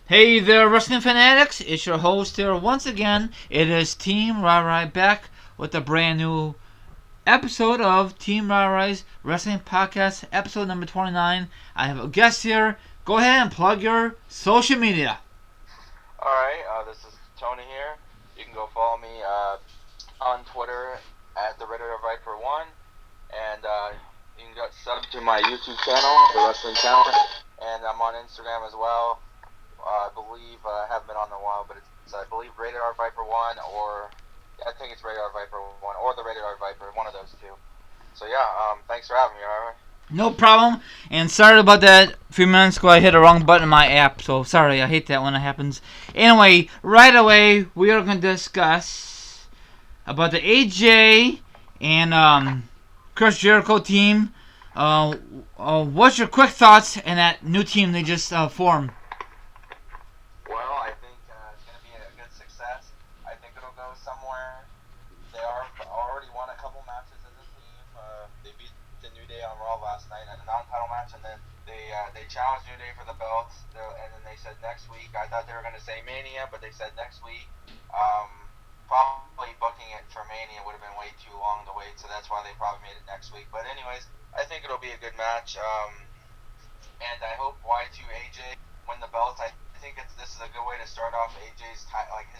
Hey there, wrestling fanatics! It's your host here once again. It is Team Ryry back with a brand new episode of Team Ryry's Wrestling Podcast, episode number 29. I have a guest here. Go ahead and plug your social media. Alright, this is Tony here. You can go follow me on Twitter at the Reddit of Viper1, and you can go sub to my YouTube channel, The Wrestling Talent, and I'm on Instagram as well. I believe I haven't been on in a while, but it's I believe Rated R Viper 1 or I think it's Rated R Viper 1 or the Rated R Viper, one of those two. So yeah, thanks for having me, alright? No problem. And sorry about that. A few minutes ago, I hit a wrong button in my app, so sorry. I hate that when it happens. Anyway, right away, we are going to discuss about the AJ and Chris Jericho team. What's your quick thoughts on that new team they just formed? Well, I think it's going to be a good success. I think it'll go somewhere. They already won a couple matches as a team. They beat the New Day on Raw last night in a non-title match, and then they challenged New Day for the belts. And then they said next week. I thought they were going to say Mania, but they said next week. Probably booking it for Mania would have been way too long to wait, so that's why they probably made it next week. But anyways, I think it'll be a good match. And I hope Y2 AJ win the belts. I think this is a good way to start off AJ's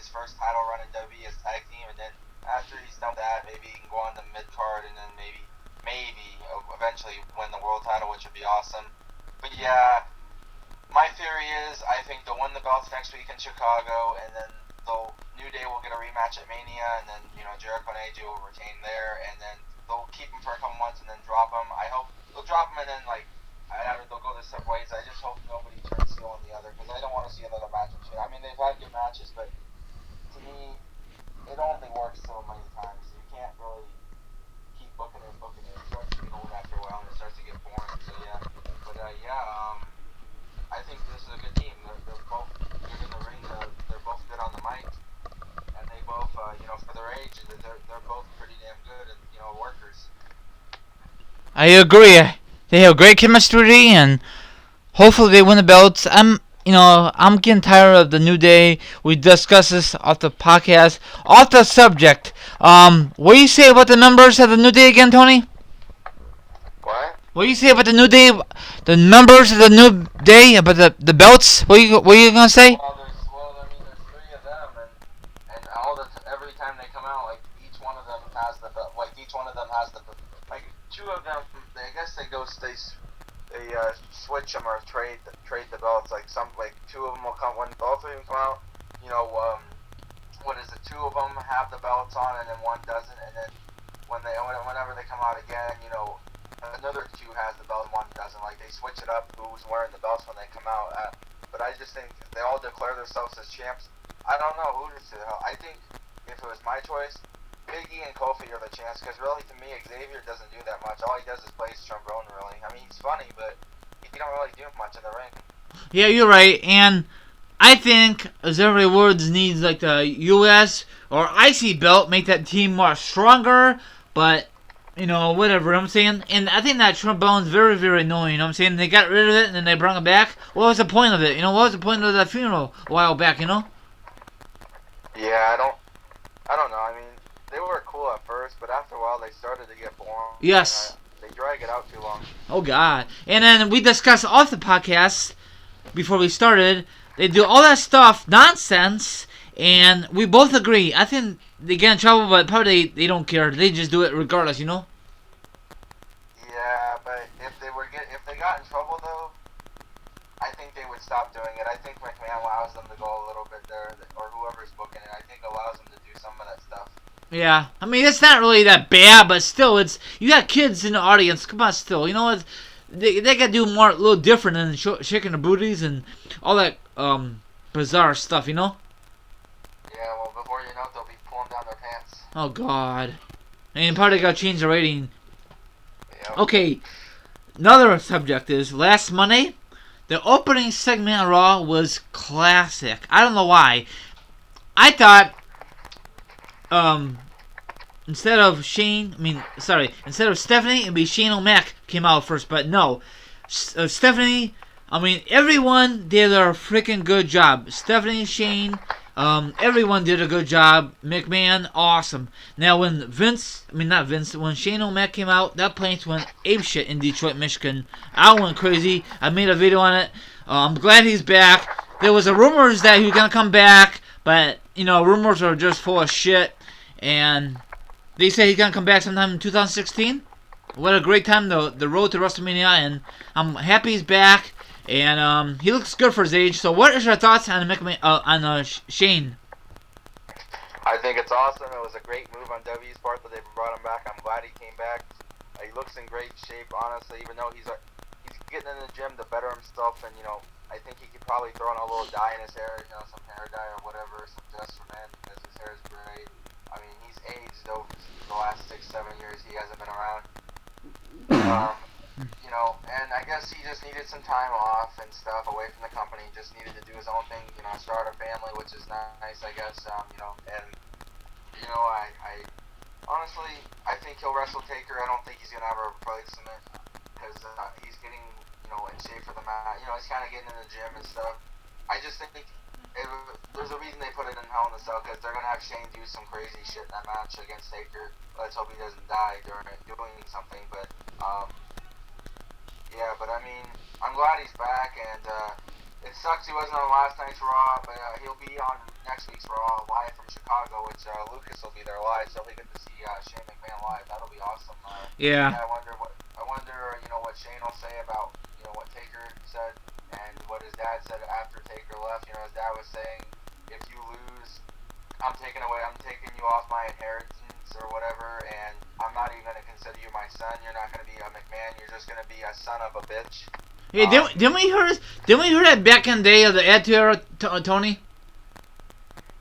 his first title run in WWE as tag team, and then after he's done that, maybe he can go on the mid card, and then maybe eventually win the world title, which would be awesome. But yeah, my theory is I think they'll win the belts next week in Chicago, and then New Day will get a rematch at Mania, and then Jericho and AJ will retain there, and then they'll keep him for a couple months and then drop him. I hope they'll drop him and then they'll go their separate ways. I just hope nobody turns heel on the other, because I don't want to see another match. I mean, they've had good matches, but to me, it only works so many times. You can't really keep booking it. It starts to get old after a while, and it starts to get boring. So yeah, but I think this is a good team. They're both good in the ring. They're both good on the mic, and they both, for their age, they're both pretty damn good and workers. I agree. They have great chemistry, and hopefully they win the belts. I'm getting tired of the New Day. We discussed this off the podcast, off the subject. What do you say about the members of the New Day again, Tony? What? What do you say about the New Day? The members of the New Day, about the belts? What are you gonna say? Well, there's three of them, and every time they come out, each one of them has the belt. Two of them, I guess they switch them or trade the belts. Two of them will come when both of them come out. Two of them have the belts on, and then one doesn't. And then whenever they come out again, another two has the belt and one doesn't. They switch it up who's wearing the belts when they come out. But I just think they all declare themselves as champs. I don't know who to say. I think if it was my choice, Big E and Kofi are the champs, because really, to me, Xavier doesn't do that much. All he does is play his trombone, really. I mean, he's funny, but he don't really do much in the ring. Yeah, you're right. And I think Xavier Woods needs the U.S. or IC belt, make that team more stronger. But whatever I'm saying. And I think that trombone's very, very annoying. You know what I'm saying? They got rid of it and then they brought it back. What was the point of it? What was the point of that funeral a while back? Yeah, I don't know. I mean, they were cool at first, but after a while they started to get boring. Yes. They drag it out too long. Oh, God. And then we discussed off the podcast before we started. They do all that stuff, nonsense, and we both agree. I think they get in trouble, but probably they don't care. They just do it regardless, Yeah, but if they got in trouble, though, I think they would stop doing it. I think McMahon allows them to go a little bit there, or whoever's booking it, I think allows them to do some of that stuff. Yeah, I mean, it's not really that bad, but still, you got kids in the audience. Come on, still, they got to do more, a little different than shaking the booties and all that bizarre stuff, Yeah, well, before you know it, they'll be pulling down their pants. Oh, God. And probably got to change the rating. Yep. Okay, another subject is, last Monday, the opening segment of Raw was classic. I don't know why. I thought, instead of Stephanie, it'd be Shane O'Mac came out first, but no. Stephanie I mean, everyone did a freaking good job. Stephanie, Shane, everyone did a good job. McMahon, awesome. Now, when when Shane O'Mac came out, that place went apeshit in Detroit, Michigan. I went crazy. I made a video on it. I'm glad he's back. There was a rumors that he was gonna come back, but rumors are just full of shit. And they say he's gonna come back sometime in 2016. What a great time, the road to WrestleMania, and I'm happy he's back. And he looks good for his age. So, what is your thoughts on Shane? I think it's awesome. It was a great move on W's part that they brought him back. I'm glad he came back. He looks in great shape, honestly. Even though he's getting in the gym to better himself, and I think he could probably throw in a little dye in his hair, some hair dye or whatever, some just for men, because his hair is great. I mean, he's aged over the last 6-7 years. He hasn't been around. And I guess he just needed some time off and stuff away from the company. Just needed to do his own thing, start a family, which is nice, I guess. I honestly, I think he'll wrestle Taker. I don't think he's gonna have a replacement because he's getting, in shape for the match. He's kind of getting in the gym and stuff. I just think there's a reason they put it in Hell in a Cell, because they're gonna have Shane do some crazy shit in that match against Taker. Let's hope he doesn't die during doing something, but. Yeah, but I mean, I'm glad he's back, and it sucks he wasn't on last night's Raw, but he'll be on next week's Raw live from Chicago, which Lucas will be there live, so we get to see Shane McMahon live. That'll be awesome. Yeah. I wonder what Shane will say about what Taker said and what his dad said after Taker left. His dad was saying, if you lose, I'm taking you off my inheritance or whatever, and I'm not even going to consider you my son. You're not going to be a McMahon. You're just going to be a son of a bitch. Hey, didn't we hear that back in the day of the Attitude Era, Tony?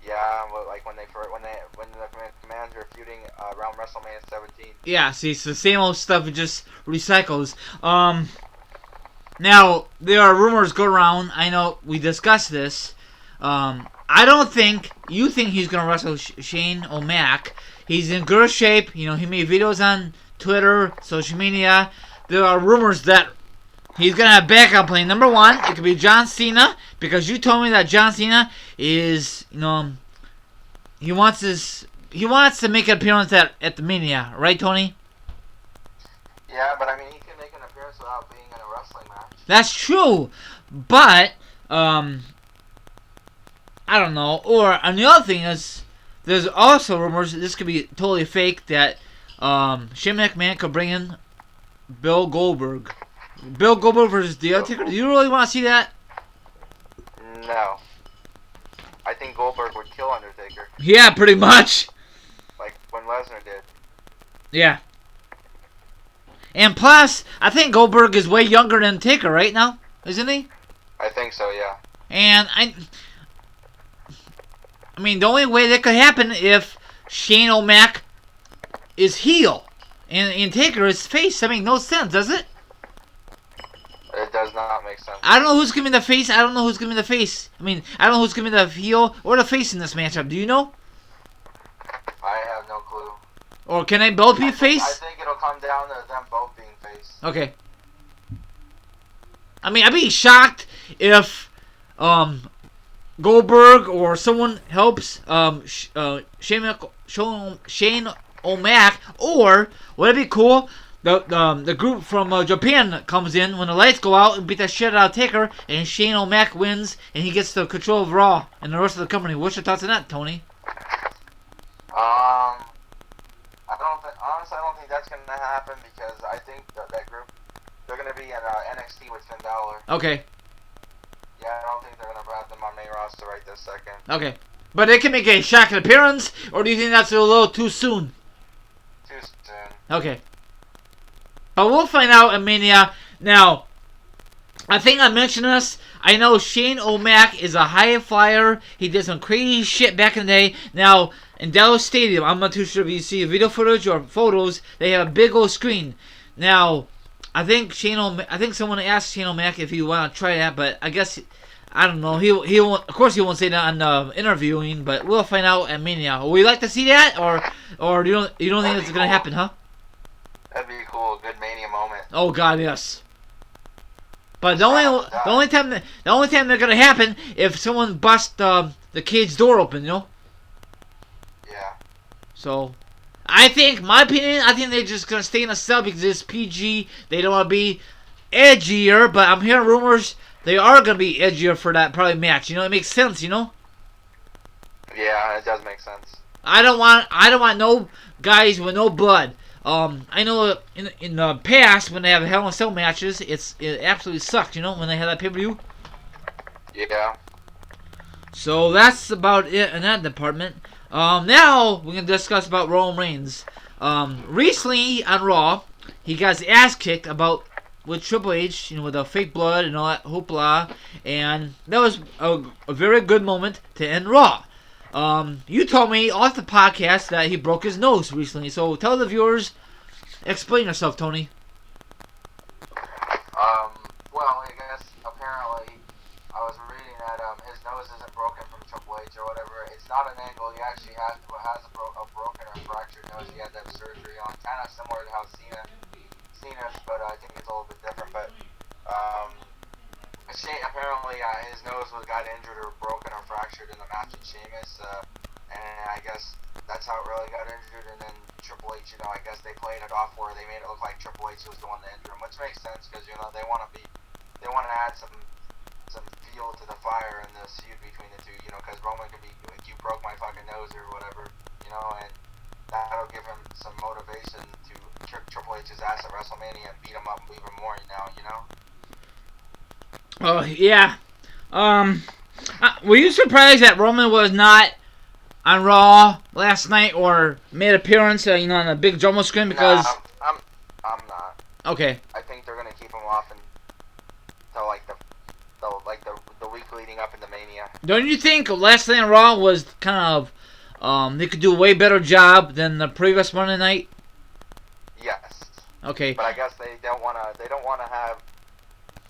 Yeah, like when the McMahons were feuding around WrestleMania 17. Yeah, see, it's the same old stuff. It just recycles. Now there are rumors go around. I know we discussed this. I don't think you think he's gonna wrestle Shane O'Mac. He's in good shape. He made videos on Twitter, social media. There are rumors that he's gonna have backup plan. Number one, it could be John Cena, because you told me that John Cena is, he wants to make an appearance at the Mania, right, Tony? Yeah, but I mean, he can make an appearance without being in a wrestling match. That's true, but I don't know. And the other thing is, there's also rumors, this could be totally fake, that Shane McMahon could bring in Bill Goldberg. Bill Goldberg versus The Undertaker. Do you really want to see that? No. I think Goldberg would kill Undertaker. Yeah, pretty much. Like when Lesnar did. Yeah. And plus, I think Goldberg is way younger than Taker right now, isn't he? I think so, yeah. And I mean, the only way that could happen if Shane O'Mac is heel and Taker is face. That makes no sense, does it? It does not make sense. I don't know who's giving the face. I don't know who's giving the face. I mean, I don't know who's giving the heel or the face in this matchup. Do you know? I have no clue. Or can they both be face? I think it'll come down to them both being face. Okay. I mean, I'd be shocked if Goldberg or someone helps Shane O'Mac, or would it be cool? The group from Japan comes in when the lights go out and beat the shit out of Taker, and Shane O'Mac wins, and he gets the control of Raw and the rest of the company. What's your thoughts on that, Tony? Honestly, I don't think that's going to happen, because I think that group, they're going to be in NXT with Finn Balor. Okay. Yeah, I don't think they're going to have them on main roster right this second. Okay. But they can make a shocking appearance, or do you think that's a little too soon? Too soon. Okay. But we'll find out at Mania. Now, I think I mentioned this. I know Shane O'Mac is a high flyer. He did some crazy shit back in the day. Now, in Dallas Stadium, I'm not too sure if you see video footage or photos, they have a big old screen. Now, I think someone asked Shane O'Mac if he want to try that, but I guess, I don't know. He won't. Of course, he won't say that on interviewing, but we'll find out at Mania. Would you like to see that, or you don't think it's gonna happen, huh? That'd be cool. Good Mania moment. Oh God, yes. But the only time they're gonna happen if someone busts the cage door open, you know. Yeah. So, I think, my opinion, I think they're just gonna stay in a cell because it's PG. They don't want to be edgier, but I'm hearing rumors they are gonna be edgier for that probably match. You know, it makes sense. You know. Yeah, it does make sense. I don't want no guys with no blood. I know in the past when they have Hell in a Cell matches, it absolutely sucks. You know, when they have that pay-per-view. Yeah. So that's about it in that department. Now we're gonna discuss about Roman Reigns. Recently on Raw, he got his ass kicked with Triple H, you know, with the fake blood and all that hoopla, and that was a very good moment to end Raw. You told me off the podcast that he broke his nose recently, so tell the viewers, explain yourself, Tony. Well, I guess apparently I was reading that his nose isn't broken from Triple H or whatever. It's not an angle. He actually has a broken or fractured nose. He had to have surgery on, kind of similar to how Cena's, but I think it's a little bit different. But apparently his nose got injured or broken or fractured in the match with Sheamus, and I guess that's how it really got injured. And then Triple H, you know, I guess they played it off where they made it look like Triple H was the one that injured him, which makes sense because you know they want to add some fuel to the fire in this feud between the two, you know, because Roman could be like, you broke my fucking nose or whatever, you know, and that'll give him some motivation to kick Triple H's ass at WrestleMania and beat him up even more now, you know. Oh yeah. Were you surprised that Roman was not on Raw last night or made appearance, you know, on a big drama screen? Because I'm not. Okay. I think they're gonna keep him off until like the week leading up into Mania. Don't you think last night on Raw was kind of they could do a way better job than the previous Monday night? Yes. Okay. But I guess they don't want to have.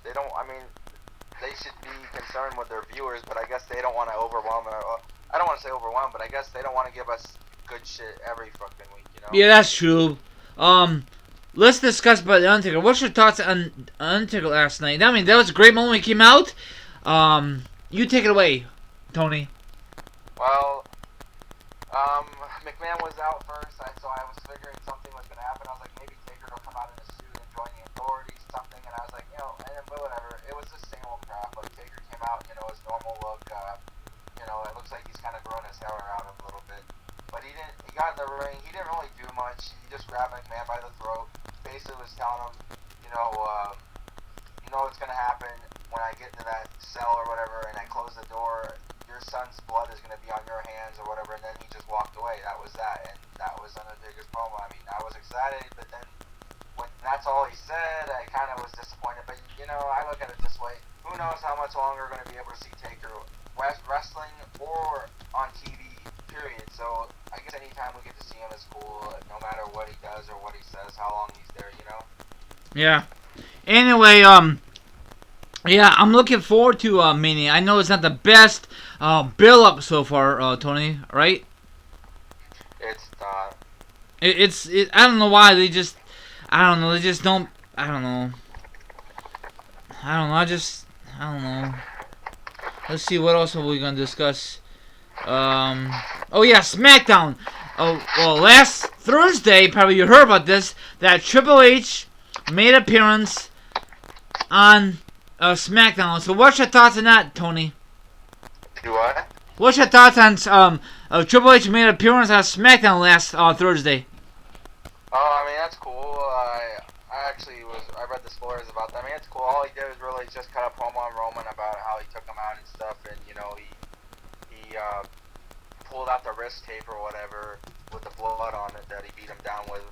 I mean, they should be concerned with their viewers, but I guess they don't want to overwhelm. I don't want to say overwhelm, but I guess they don't want to give us good shit every fucking week, you know? Yeah, that's true. Let's discuss about the Undertaker. What's your thoughts on Undertaker last night? I mean, that was a great moment when he came out. You take it away, Tony. Well, McMahon was out first, so I was figuring something was going to happen. I was like, maybe Taker will come out in a suit and join the authorities, something. And I was like, you know, but whatever. It was the same old crap. Like, Taker came out, you know, his normal look. You know, it looks like he's kind of growing his hair out a little bit. But he got in the ring. He didn't really do much. He just grabbed McMahon by the throat. Basically was telling him, you know what's going to happen when I get into that cell or whatever and I close the door. Your son's blood is going to be on your hands or whatever. And then he just walked away. That was that. And that was Undertaker's promo. I mean, I was excited, but then when that's all he said, I kind of was disappointed. But, you know, I look at it this way. Who knows how much longer we're going to be able to see Taker wrestling or on TV, period. So I guess anytime we get to see him is cool, no matter what he does or what he says, how long he's there, you know? Yeah. Anyway, yeah, I'm looking forward to Mania. I know it's not the best build-up so far, Tony, right? It's not. I don't know why they just don't. I don't know. I don't know. Let's see, what else are we gonna discuss? Oh yeah, SmackDown. Oh well, last Thursday, probably you heard about this. That Triple H made appearance on SmackDown. So what's your thoughts on that, Tony? Do what? What's your thoughts on Triple H made appearance on SmackDown last Thursday? Oh, I mean, that's cool. I read the stories about that. I mean, it's cool. All he did was really just cut a promo on Roman about how he took him out and stuff, and, you know, he pulled out the wrist tape or whatever with the blood on it that he beat him down with.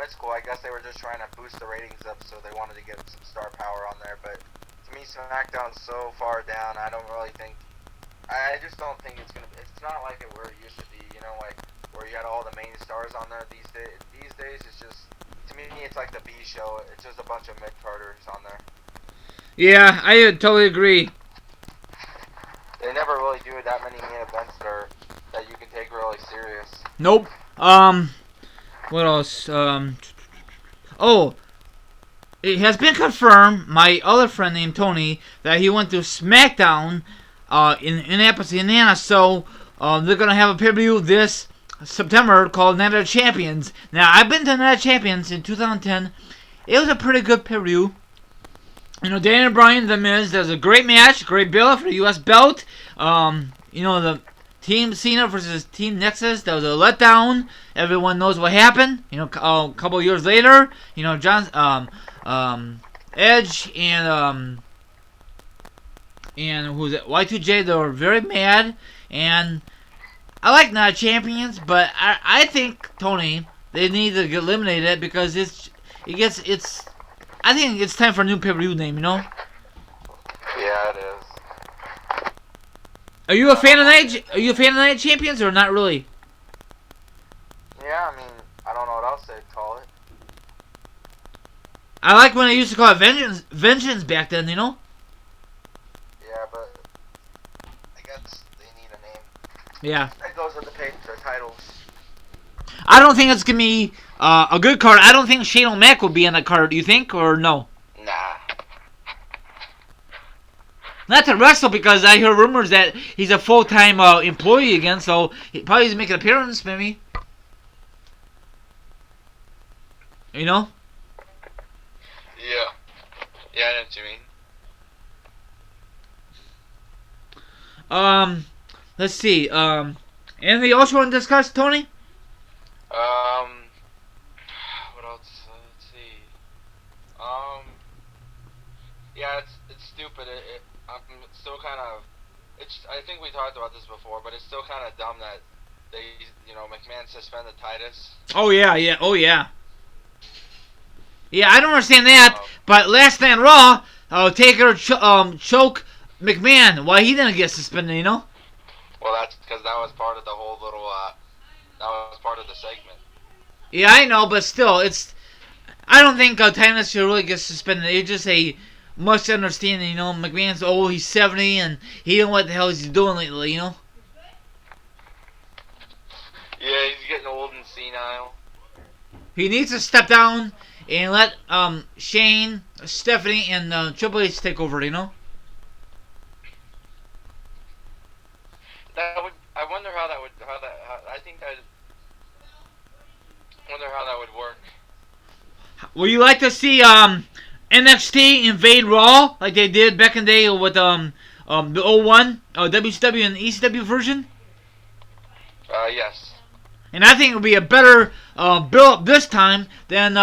It's cool. I guess they were just trying to boost the ratings up, so they wanted to get some star power on there, but to me, SmackDown's so far down, I just don't think it's not like it where it used to be, you know, like, where you had all the main stars on there these days. These days, it's just, to me, it's like the B show. It's just a bunch of mid-carders on there. Yeah, I totally agree. They never really do that many main events that you can take really serious. Nope. What else? Oh, it has been confirmed. My other friend named Tony that he went to SmackDown in Indianapolis, Indiana. So they're gonna have a pay-per-view this September called Night of Champions. Now I've been to Night of Champions in 2010. It was a pretty good pay-per-view. You know, Daniel Bryan, The Miz, there's a great match, great build for the U.S. belt. You know, the Team Cena versus Team Nexus, that was a letdown. Everyone knows what happened. You know, a couple years later, you know, Edge and who's it? Y2J, they were very mad. And I like Night of Champions, but I think, Tony, they need to eliminate it because I think it's time for a new pay-per-view name, you know? Yeah, it is. Are you a fan of Night of Champions or not really? Yeah, I mean, I don't know what else they'd call it. I like when they used to call it Vengeance back then, you know? Yeah, but I guess they need a name. Yeah. That goes with the titles. I don't think it's going to be a good card. I don't think Shane O'Mac will be on that card, do you think, or no? Nah. Not to wrestle, because I hear rumors that he's a full-time employee again, so he probably make an appearance, maybe. You know? Yeah. Yeah, I know what you mean. Let's see. Anything else you want to discuss, Tony? What else? Let's see. Yeah, it's stupid. I'm still kind of. I think we talked about this before, but it's still kind of dumb that McMahon suspended Titus. Oh yeah. Yeah, I don't understand that. But last night on Raw, Taker choke McMahon. Why he didn't get suspended? You know? Well, that's because that was part of the whole little. That was part of the segment. Yeah, I know, but still, I don't think Titus should really get suspended. It's just a misunderstanding, you know. McMahon's old, he's 70, and he don't know what the hell he's doing lately, you know. Yeah, he's getting old and senile. He needs to step down and let Shane, Stephanie, and Triple H take over, you know. I wonder how that would. I wonder how that would work. Would you like to see NXT invade Raw like they did back in the day with the 01 WCW and ECW version? Yes. And I think it would be a better build-up this time than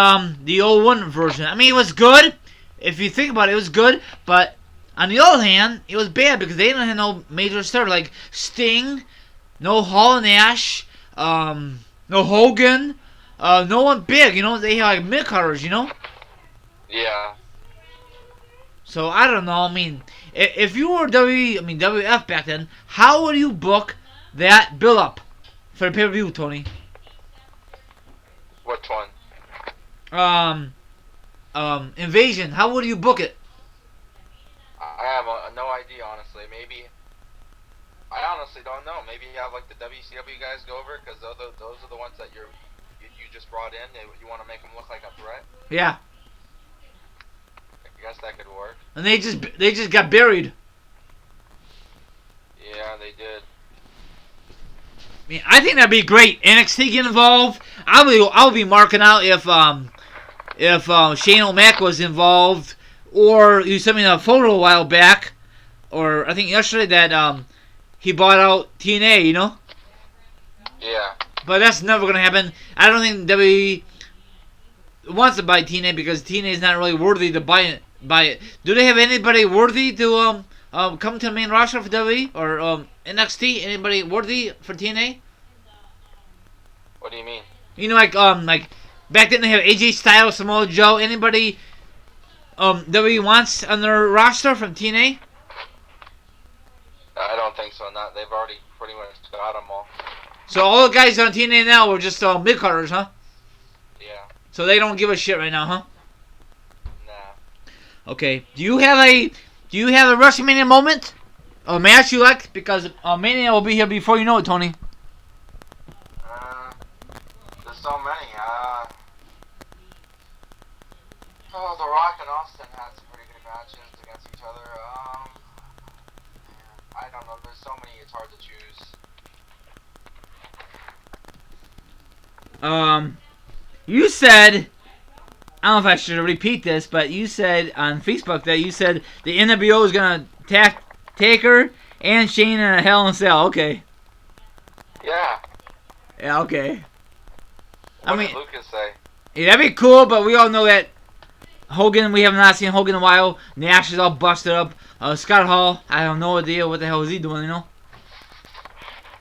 the 01 version. I mean, it was good. If you think about it, it was good. But on the other hand, it was bad because they didn't have no major stars like Sting, no Hall and Nash, no Hogan, no one big. You know, they had like mid-carders, you know. Yeah. So I don't know. I mean, if you were WF back then, how would you book that build-up for the pay-per-view, Tony? Which one? Invasion. How would you book it? I have no idea, honestly. Maybe. I honestly don't know. Maybe you have like the WCW guys go over because those are the ones that you just brought in. You want to make them look like a threat. Yeah. I guess that could work. And they just got buried. Yeah, they did. I mean, I think that'd be great. NXT get involved. I'll be marking out if Shane O'Mac was involved, or you sent me a photo a while back, or I think yesterday that he bought out TNA. You know. Yeah. But that's never gonna happen. I don't think WWE wants to buy TNA because TNA is not really worthy to buy it. Do they have anybody worthy to come to the main roster for WWE or NXT? Anybody worthy for TNA? What do you mean? You know, like back then they have AJ Styles, Samoa Joe. Anybody WWE wants on their roster from TNA? I don't think so. Not they've already pretty much got them all. So all the guys on TNA now are just mid-carders, huh? Yeah. So they don't give a shit right now, huh? Nah. Okay. Do you have a WrestleMania moment? A match you like? Because Mania will be here before you know it, Tony. There's so many. The Rock There's so many, it's hard to choose. You said, I don't know if I should repeat this, but you said on Facebook that you said the NWO is gonna attack Taker and Shane in a Hell in a Cell. Okay. Yeah. Yeah. Okay. What did Lucas say? Yeah, that'd be cool, but we all know that Hogan. We have not seen Hogan in a while. Nash is all busted up. Scott Hall, I have no idea what the hell is he doing. You know.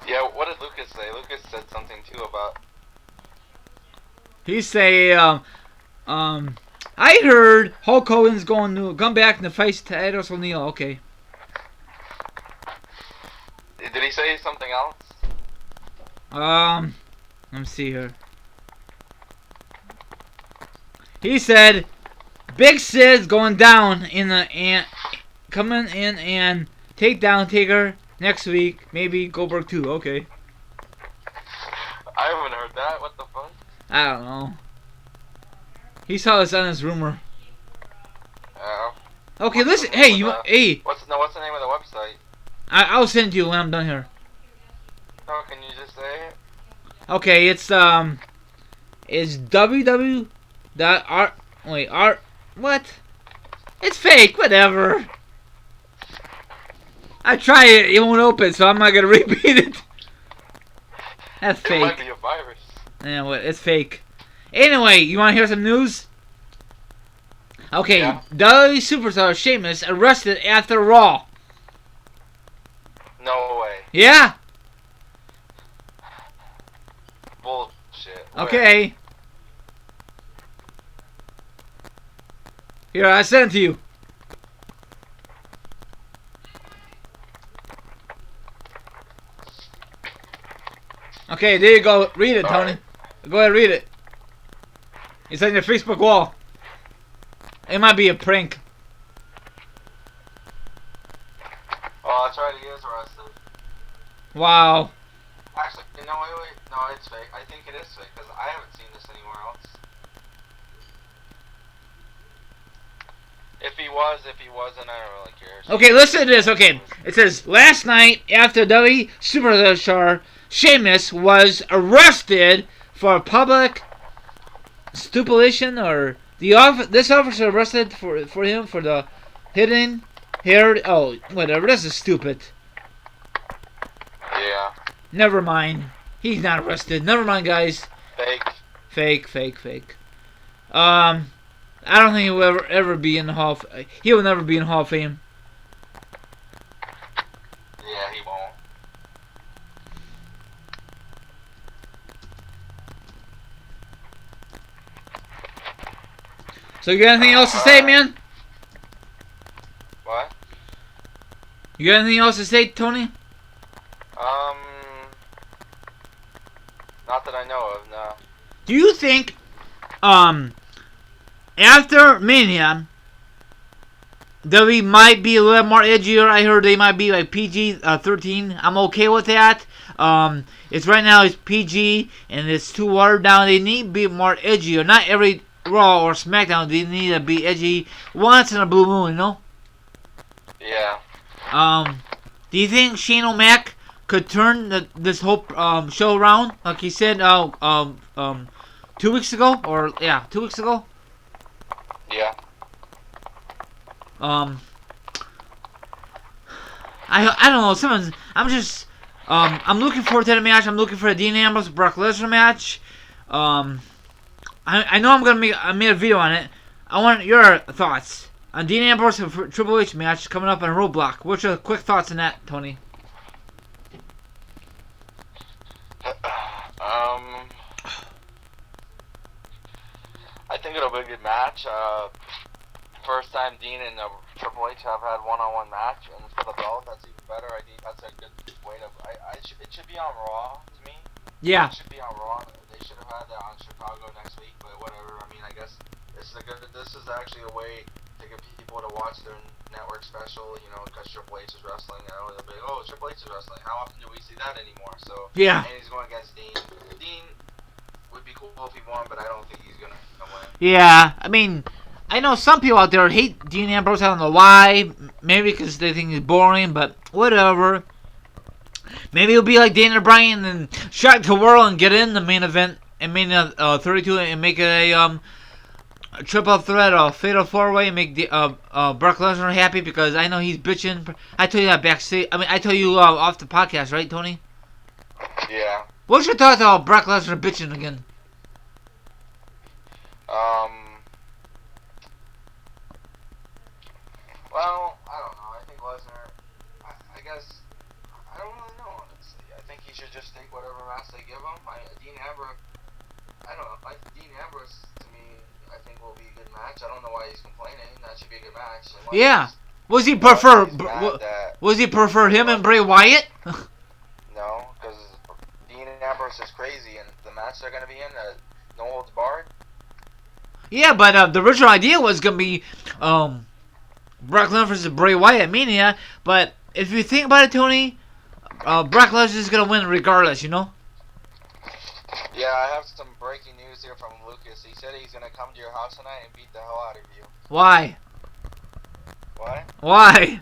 Yeah. What did Lucas say? Lucas said something too about. He say, I heard Hulk Hogan's going to come back and fight Titus O'Neil. Okay. Did he say something else? Let me see here. He said, Big Sid's going down in the coming in and take down Taker next week. Maybe Goldberg too. Okay. I haven't heard that. What the fuck? I don't know. He saw this on his rumor. Okay, listen. Hey, hey. What's the name of the website? I'll send it to you when I'm done here. Oh, can you just say it? Okay, it's www.r. Wait, r. What? It's fake. Whatever. I try it. It won't open, so I'm not gonna repeat it. That's fake. It might be a virus. Yeah, what? It's fake. Anyway, you want to hear some news? Okay, yeah. WWE superstar Sheamus arrested after Raw. No way. Yeah. Bullshit. Okay. Here, I sent it to you. Okay, there you go. Read it, Tony. Right. Go ahead, read it. It's on your Facebook wall. It might be a prank. Oh, that's right. He is arrested. Wow. Actually, no, wait. No, it's fake. I think it is fake because I haven't seen this anywhere else. If he wasn't, I don't really care. Okay, listen to this. Okay, it says last night after WWE superstar Sheamus was arrested for public stupidation, or this officer arrested for him for the hidden hair. Oh, whatever. This is stupid. Yeah. Never mind. He's not arrested. Never mind, guys. Fake. I don't think he will ever be in the Hall of Fame. He will never be in the Hall of Fame. Yeah, he won't. So you got anything else to say, man? What? You got anything else to say, Tony? Not that I know of, no. Do you think, after Mania, WWE might be a little more edgier? I heard they might be like PG-13. I'm okay with that. It's right now it's PG and it's too watered down. They need to be more edgier. Not every Raw or SmackDown they need to be edgy once in a blue moon, you know? Yeah. Do you think Shane O'Mac could turn this whole show around, like he said 2 weeks ago, or 2 weeks ago? Yeah. I don't know. I'm looking forward to the match. I'm looking for a Dean Ambrose Brock Lesnar match. I know I made a video on it. I want your thoughts on Dean Ambrose and Triple H match coming up on Roadblock. What's your quick thoughts on that, Tony? I think it'll be a good match. First time Dean and Triple H have had one-on-one match, and for the belt, that's even better. I think that's a good way to. It should be on Raw to me. Yeah. It should be on Raw. They should have had that on Chicago next week, but whatever. I mean, I guess this is actually a way to get people to watch their network special. You know, because Triple H is wrestling. I know they'll be, oh, Triple H is wrestling. How often do we see that anymore? So yeah. And he's going against Dean. Dean would be cool if he won, but I don't think he's gonna win. Yeah, I mean, I know some people out there hate Dean Ambrose. I don't know why. Maybe because they think he's boring, but whatever. Maybe it'll be like Daniel Bryan and shock the world and get in the main event and main 32 and make it a triple threat, a fatal four-way, and make the Brock Lesnar happy because I know he's bitching. I told you that backstage. I mean, I told you off the podcast, right, Tony? Yeah. What's your thoughts about Brock Lesnar bitching again? Well, I don't know. I think Lesnar, I guess, I don't really know, honestly. I think he should just take whatever match they give him. Dean Ambrose, I don't know. Like, Dean Ambrose, to me, I think will be a good match. I don't know why he's complaining. That should be a good match. Yeah. Was he prefer? Was he prefer him and Bray Wyatt? No, because Dean Ambrose is crazy, and the match they're gonna be in, no holds barred. Yeah, but the original idea was gonna be Brock Lesnar versus Bray Wyatt at Mania. But if you think about it, Tony, Brock Lesnar is gonna win regardless. You know. Yeah, I have some breaking news here from Lucas. He said he's gonna come to your house tonight and beat the hell out of you. Why? What? Why?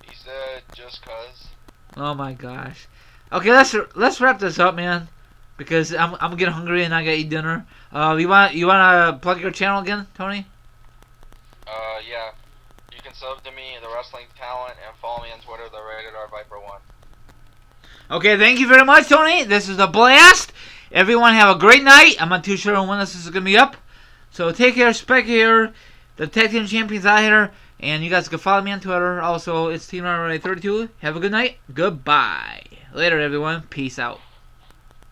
He said just 'cause. Oh my gosh. Okay, let's wrap this up, man, because I'm getting hungry and I gotta eat dinner. You wanna plug your channel again, Tony? Yeah. You can sub to me, the Wrestling Talent, and follow me on Twitter, the Rated R Viper 1. Okay, thank you very much, Tony. This is a blast. Everyone have a great night. I'm not too sure when this is gonna be up, so take care. Spec here, the Tag Team Champions out here, and you guys can follow me on Twitter. Also, it's teamryry 32. Have a good night. Goodbye. Later, everyone. Peace out.